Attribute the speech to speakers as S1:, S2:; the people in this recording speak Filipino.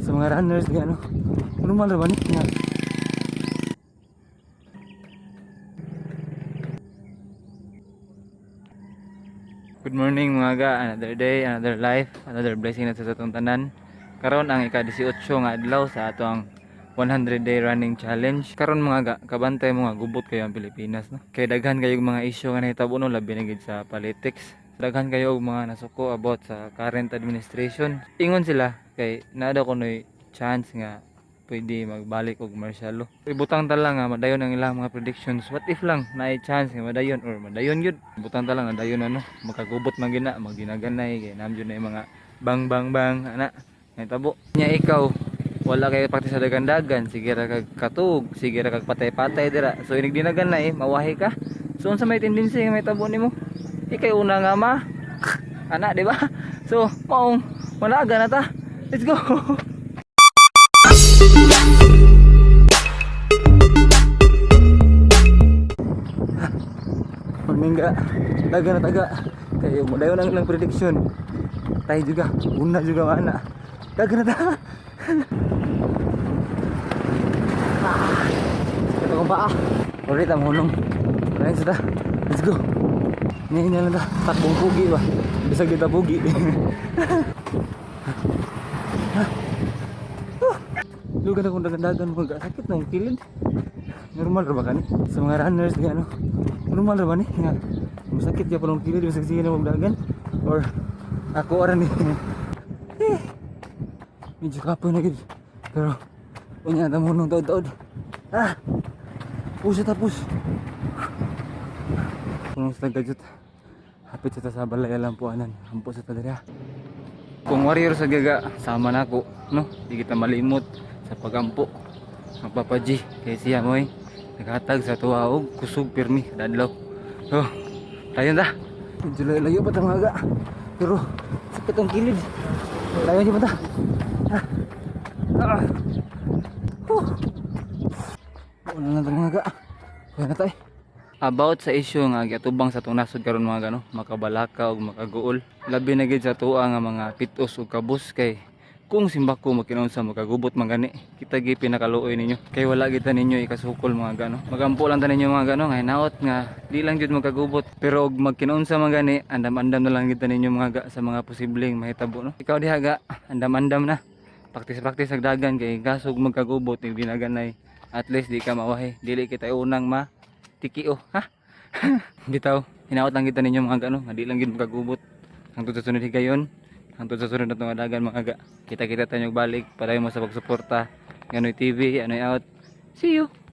S1: sa mga runners nga no. Normal ra ba ni nga. Good morning mga ga, another day, another life, another blessing na sa atong tanan. Karon ang ika-18 nga adlaw sa atong 100-day running challenge. Karon mga ga, kabantay mo nga gubot kayo ang Pilipinas no. Kay daghan kayo mga issue nga nahitabo no, labi na gid sa politics. Daghan kayo og mga nasuko about sa current administration. Ingon sila kay naada kunoy chance nga pwede magbalik og martial law. Ibutang ta lang nga madayon ang ilang mga predictions. What if lang naay chance nga madayon or madayon gyud. Ibutang ta lang nga dayon ano, makagubot man gina, magdinaganay kay namjud na yung mga bang bang bang ana. Nahitabo. Nya ikaw wala kay praktis sa dagan-dagan, sige ra kag katug, sige ra kag patay-patay dira. So inig dinaganay, mawahi ka. So unsa may tendency nga mahitabo nimo? Ikay una nga ma. Ana, di ba? So, maong managa na ta. Let's go. Mingga, taga na taga. Kayo mo dayon ang ilang prediction. Tayo juga, una juga mana. Taga na taga. Ito kong paa. Ulit ang hunong. Lain sudah. Let's go. Ini lang dah takbong pugi ba. Bisa kita pugi. Lugan akong dagan-dagan mo gak sakit nang kilid. Normal ra ba kani? Sa mga runners nga no. Normal ra ba ni? Nga masakit ya palong kilid bisag sige na magdagan or ako ora ni. Medyo kapoy na gid. Pero unya ta mo nung taod-taod. Push tapos. Kung sa gadget hapit sa sa balay lang po anan ampo sa talera. Kung warrior sa gaga sama nako no, di kita malimot sa pagampo ang Papa G kay siya mo naghatag sa tuwa og kusog pirmi dadlaw. So tayo ta medyo layo pa ta mga ga pero sakit ang kilid tayo di ba ta wala na ta mga ga kaya na tayo. About sa issue nga giatubang sa itong nasod karon mga gano, makabalaka og makaguol. Labi na gid sa tuwa nga mga pitos ug kabus kay kung simbako makinunsa makagubot man gani, kita gi pinakaluoy ninyo. Kay wala gid ta ninyo ikasukol mga gano. Magampo lang ta ninyo mga gano nga hinaot nga di lang jud magkagubot. Pero og magkinunsa man gani, andam-andam na lang gid ta ninyo mga ga sa mga posibleng mahitabo no. Ikaw diha ga, andam-andam na. Praktis-praktis sa dagan kay gasog magkagubot ning dinaganay. At least di ka mawahi, dili kita unang tikio ha. Bitaw hinaot lang kita ninyo mga gano nga di lang gid magagubot hangtod sa sunod higayon, hangtod sa sunod natong dagan mga ga. Kita-kita tayo balik para mo sa pagsuporta Ganoy TV, Anoy out. See you.